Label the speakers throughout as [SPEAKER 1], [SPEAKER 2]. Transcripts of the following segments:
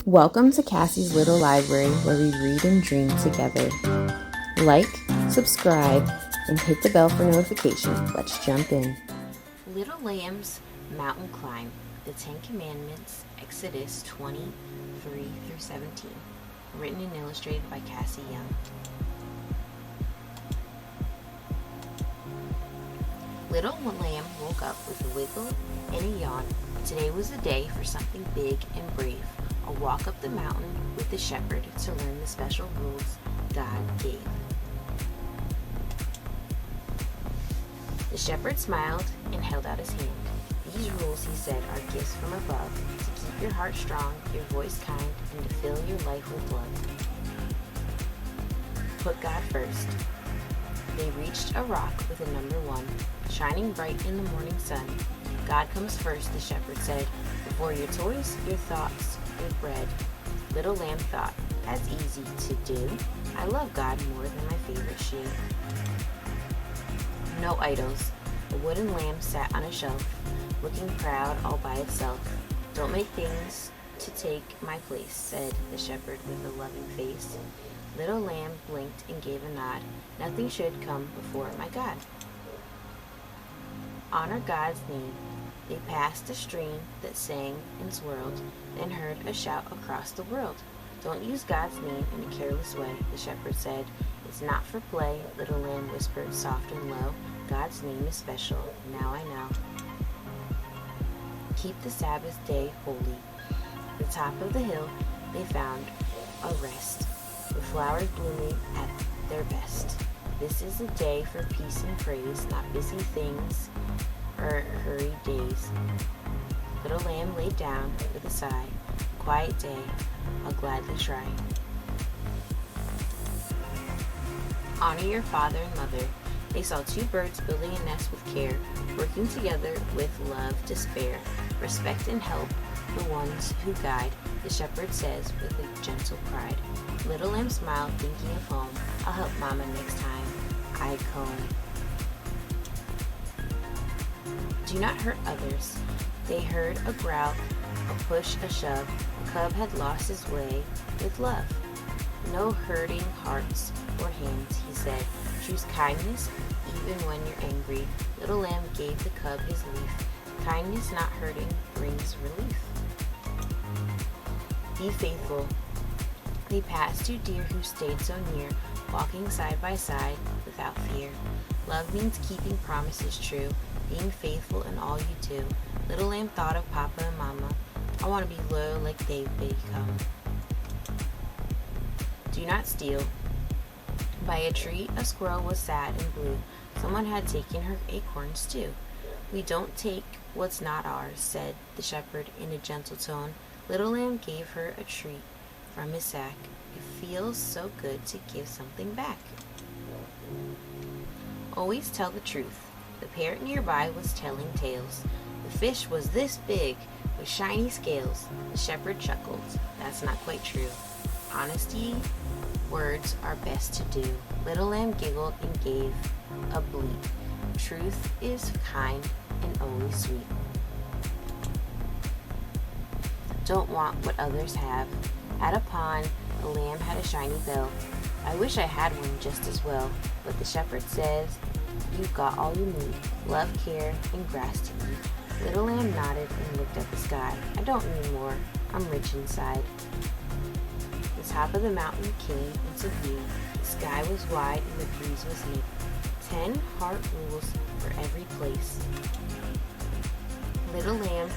[SPEAKER 1] Welcome to Cassie's Little Library, where we read and dream together. Like, subscribe, and hit the bell for notifications. Let's jump in.
[SPEAKER 2] Little Lamb's Mountain Climb, the Ten Commandments, Exodus 23 through 17. Written and illustrated by Cassie Young. Little Lamb woke up with a wiggle and a yawn. Today was the day for something big and brave. A walk up the mountain with the shepherd to learn the special rules God gave. The shepherd smiled and held out his hand. These rules, he said, are gifts from above, to keep your heart strong, your voice kind, and to fill your life with love. Put God first. They reached a rock with a number 1, shining bright in the morning sun. God comes first, the shepherd said, before your toys, your thoughts, your bread. Little Lamb thought, that's easy to do. I love God more than my favorite shoe. No idols. The wooden lamb sat on a shelf, looking proud all by itself. Don't make things to take my place, said the shepherd with a loving face. Little Lamb blinked and gave a nod. Nothing should come before my God. Honor God's name. They passed a stream that sang and swirled, then heard a shout across the world. Don't use God's name in a careless way, the shepherd said. It's not for play, Little Lamb whispered soft and low. God's name is special, now I know. Keep the Sabbath day holy. At the top of the hill, they found a rest, with flowers blooming at their best. This is a day for peace and praise, not busy things or hurried days. Little Lamb laid down with a sigh. Quiet day, I'll gladly try. Honor your father and mother. They saw 2 birds building a nest with care, working together with love to spare. Respect and help the ones who guide, the shepherd says with a gentle pride. Little Lamb smiled, thinking of home. I'll help Mama next time I comb. Do not hurt others. They heard a growl, a push, a shove. A cub had lost his way with love. No hurting hearts or hands, he said. Choose kindness even when you're angry. Little Lamb gave the cub his leaf. Kindness not hurting brings relief. Be faithful. They passed 2 deer who stayed so near, walking side by side without fear. Love means keeping promises true, being faithful in all you do. Little Lamb thought of Papa and Mama. I want to be loyal like they've become. Do not steal. By a tree, a squirrel was sad and blue. Someone had taken her acorns too. We don't take what's not ours, said the shepherd in a gentle tone. Little Lamb gave her a treat from his sack. It feels so good to give something back. Always tell the truth. The parrot nearby was telling tales. The fish was this big with shiny scales. The shepherd chuckled. That's not quite true. Honesty words are best to do. Little Lamb giggled and gave a bleat. Truth is kind and always sweet. Don't want what others have. At a pond, the lamb had a shiny bell. I wish I had one just as well, but the shepherd says, you've got all you need, love, care, and grass to eat. Little Lamb nodded and looked at the sky. I don't need more, I'm rich inside. The top of the mountain came into view. The sky was wide and the breeze was new. 10 heart rules for every place. Little Lamb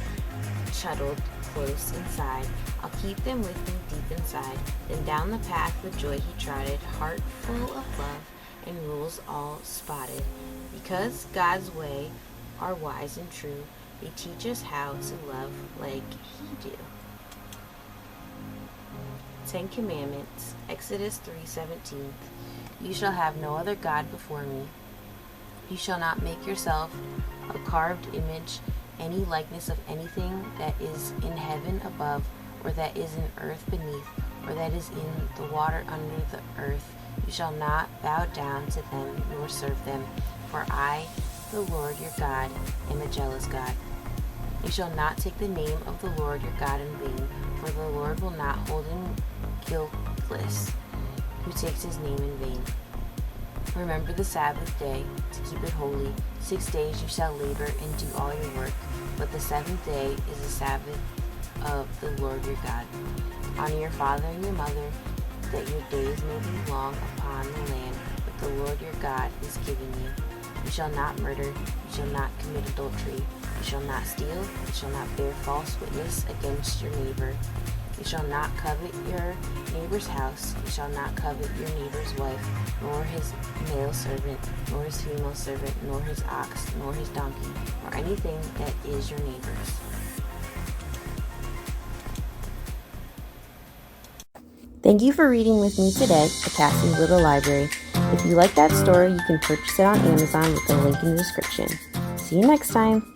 [SPEAKER 2] shuttled close inside. I'll keep them with me deep inside. Then down the path with joy he trotted, heart full of love and rules all spotted. Because God's way are wise and true, they teach us how to love like he do. 10 Commandments, Exodus 3:17. You shall have no other God before me. You shall not make yourself a carved image, any likeness of anything that is in heaven above, or that is in earth beneath, or that is in the water under the earth. You shall not bow down to them nor serve them, for I, the Lord your God, am a jealous God. You shall not take the name of the Lord your God in vain, for the Lord will not hold him guiltless who takes his name in vain. Remember the Sabbath day to keep it holy. 6 days you shall labor and do all your work, but the seventh day is the Sabbath of the Lord your God. Honor your father and your mother, that your days may be long upon the land that the Lord your God is giving you. You shall not murder, you shall not commit adultery, you shall not steal, you shall not bear false witness against your neighbor. You shall not covet your neighbor's house, you shall not covet your neighbor's wife, nor his male servant, nor his female servant, nor his ox, nor his donkey, nor anything that is your neighbor's.
[SPEAKER 1] Thank you for reading with me today at Cassie's Little Library. If you like that story, you can purchase it on Amazon with the link in the description. See you next time.